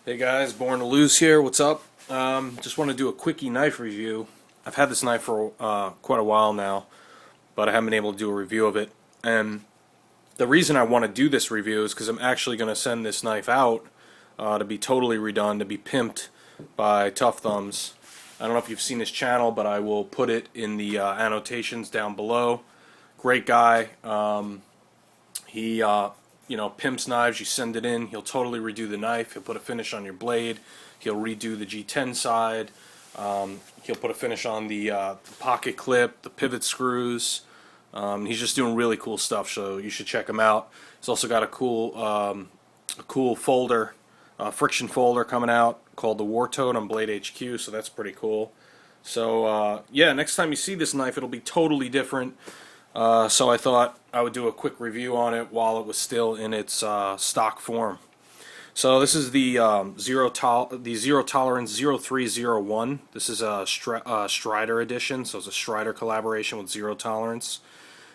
Hey guys, Born to Lose here. What's up? Just want to do a quickie knife review. I've had this knife for quite a while now, but I haven't been able to do a review of it. And the reason I want to do this review is because I'm actually going to send this knife out to be totally redone, to be pimped by Tough Thumbs. I don't know if you've seen his channel, but I will put it in the annotations down below. Great guy. He pimps knives. You send it in, he'll totally redo the knife. He'll put a finish on your blade. He'll redo the G10 side. He'll put a finish on the pocket clip, the pivot screws. He's just doing really cool stuff, so you should check him out. He's also got a cool folder, friction folder coming out called the War Toad on Blade HQ, so that's pretty cool. So yeah, next time you see this knife, it'll be totally different. So I thought I would do a quick review on it while it was still in its stock form. So this is the zero tolerance 0301. This is a Strider edition, so it's a Strider collaboration with Zero Tolerance.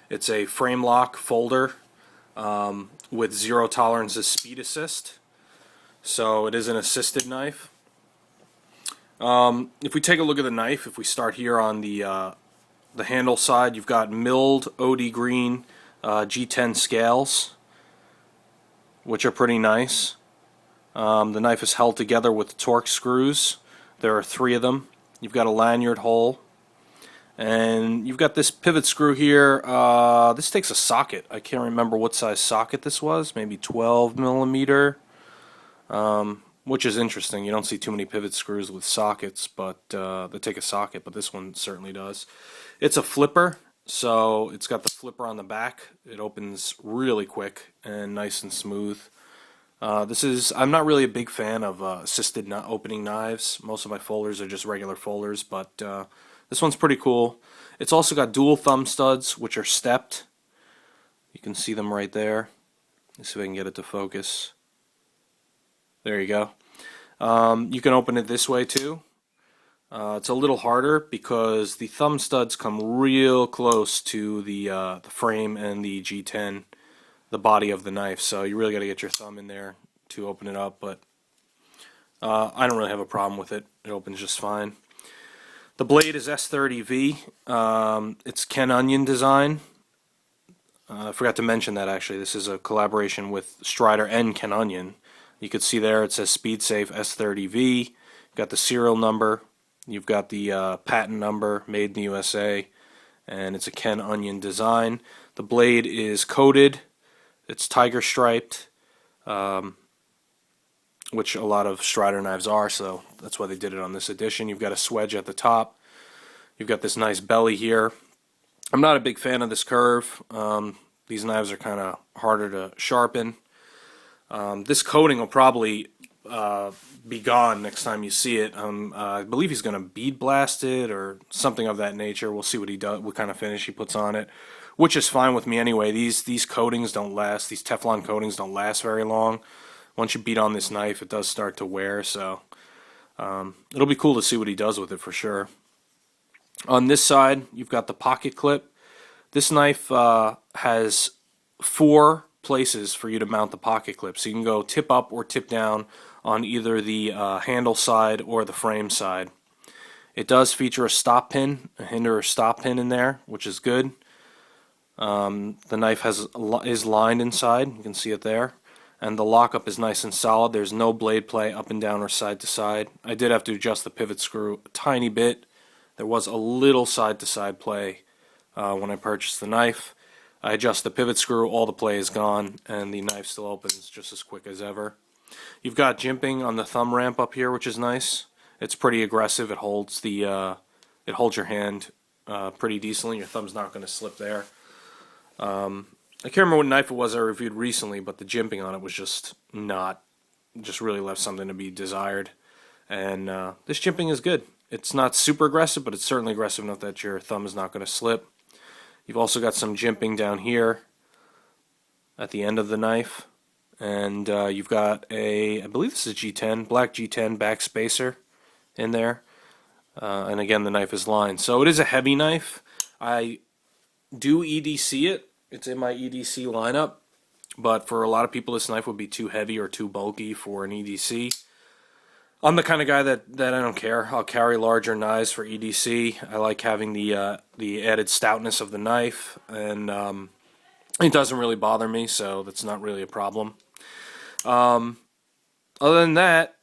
It's a frame lock folder with Zero Tolerance's speed assist. So it is an assisted knife. If we take a look at the knife, if we start here on the handle side, you've got milled OD green G10 scales, which are pretty nice. The knife is held together with Torx screws. There are 3 of them. You've got a lanyard hole, and you've got this pivot screw here. This takes a socket. I can't remember what size socket this was. Maybe 12 millimeter, which is interesting. You don't see too many pivot screws with sockets, but they take a socket. But this one certainly does. It's a flipper, so it's got the flipper on the back. It opens really quick and nice and smooth. I'm not really a big fan of assisted opening knives. Most of my folders are just regular folders, but this one's pretty cool. It's also got dual thumb studs, which are stepped. You can see them right there. Let's see if I can get it to focus. There you go. You can open it this way too. It's a little harder because the thumb studs come real close to the frame and the G10, the body of the knife, so you really got to get your thumb in there to open it up, but I don't really have a problem with it. It opens just fine. The blade is S30V. It's Ken Onion design. I forgot to mention that actually. This is a collaboration with Strider and Ken Onion. You can see there it says SpeedSafe S30V. You've got the serial number. You've got the patent number, made in the USA, and it's a Ken Onion design. The blade is coated. It's tiger striped, which a lot of Strider knives are, so that's why they did it on this edition. You've got a swedge at the top. You've got this nice belly here. I'm not a big fan of this curve. These knives are kind of harder to sharpen. This coating will probably be gone next time you see it. I believe he's going to bead blast it or something of that nature. We'll see what he does, what kind of finish he puts on it, which is fine with me anyway. These coatings don't last. These Teflon coatings don't last very long. Once you beat on this knife, it does start to wear. So it'll be cool to see what he does with it for sure. On this side, you've got the pocket clip. This knife has 4 places for you to mount the pocket clip, so you can go tip up or tip down on either the handle side or the frame side. It does feature a stop pin, a hinder or stop pin in there, which is good. The knife is lined inside, you can see it there, and the lockup is nice and solid. There's no blade play up and down or side to side. I did have to adjust the pivot screw a tiny bit. There was a little side to side play when I purchased the knife. I adjust the pivot screw, all the play is gone, and the knife still opens just as quick as ever. You've got jimping on the thumb ramp up here, which is nice. It's pretty aggressive. It holds your hand pretty decently. Your thumb's not going to slip there. I can't remember what knife it was I reviewed recently, but the jimping on it was just really left something to be desired. And this jimping is good. It's not super aggressive, but it's certainly aggressive enough that your thumb is not going to slip. You've also got some jimping down here at the end of the knife, and you've got I believe this is G10, black G10 back spacer in there, and again the knife is lined. So it is a heavy knife. I do EDC it. It's in my EDC lineup, but for a lot of people this knife would be too heavy or too bulky for an EDC. I'm the kind of guy that I don't care. I'll carry larger knives for EDC. I like having the added stoutness of the knife, and it doesn't really bother me, so that's not really a problem. Other than that,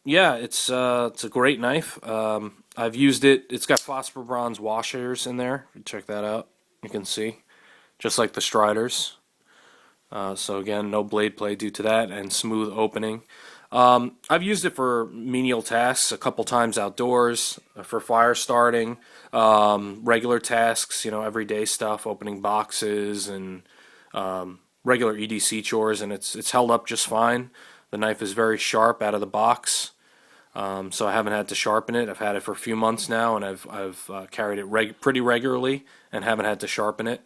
yeah, it's a great knife. I've used it. It's got phosphor bronze washers in there. Check that out. You can see, just like the Striders. So again, no blade play due to that, and smooth opening. I've used it for menial tasks a couple times outdoors, for fire starting, regular tasks, everyday stuff, opening boxes and regular EDC chores, and it's held up just fine. The knife is very sharp out of the box, so I haven't had to sharpen it. I've had it for a few months now, and I've carried it pretty regularly and haven't had to sharpen it.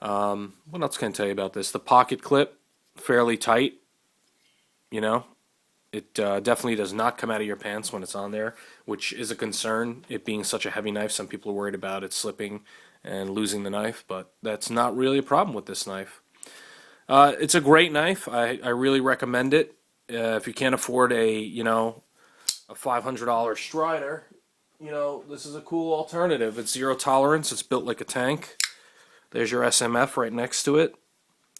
What else can I tell you about this? The pocket clip, fairly tight. It definitely does not come out of your pants when it's on there, which is a concern. It being such a heavy knife, some people are worried about it slipping and losing the knife, but that's not really a problem with this knife. It's a great knife. I really recommend it. If you can't afford a $500 Strider, this is a cool alternative. It's zero tolerance. It's built like a tank. There's your SMF right next to it.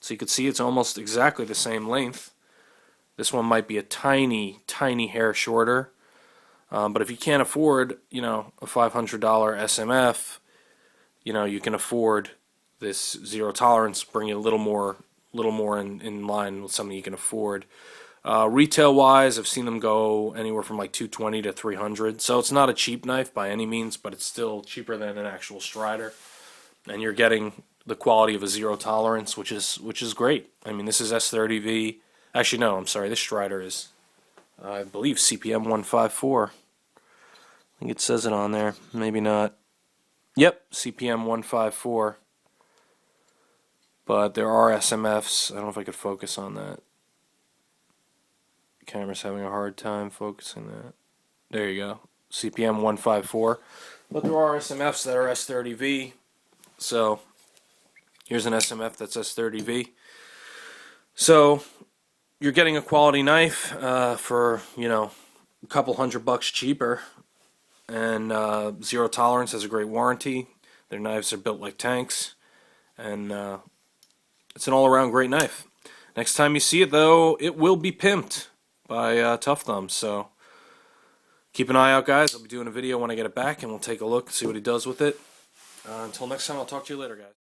So you can see it's almost exactly the same length. This one might be a tiny, tiny hair shorter. But if you can't afford, a $500 SMF, you can afford this zero tolerance, bring you a little more in line with something you can afford. Retail wise, I've seen them go anywhere from like $220 to $300. So it's not a cheap knife by any means, but it's still cheaper than an actual Strider. And you're getting the quality of a zero tolerance, which is great. I mean, this is S30V. Actually, no, I'm sorry. This Strider is, I believe, CPM 154. I think it says it on there. Maybe not. Yep, CPM 154. But there are SMFs. I don't know if I could focus on that. The camera's having a hard time focusing that. There you go. CPM 154. But there are SMFs that are S30V. So here's an SMF that's S30V. So you're getting a quality knife for a couple $100 cheaper, and zero tolerance has a great warranty. Their knives are built like tanks, and it's an all-around great knife. Next time you see it, though, it will be pimped by Tough Thumbs. So keep an eye out, guys. I'll be doing a video when I get it back, and we'll take a look and see what he does with it. Until next time, I'll talk to you later, guys.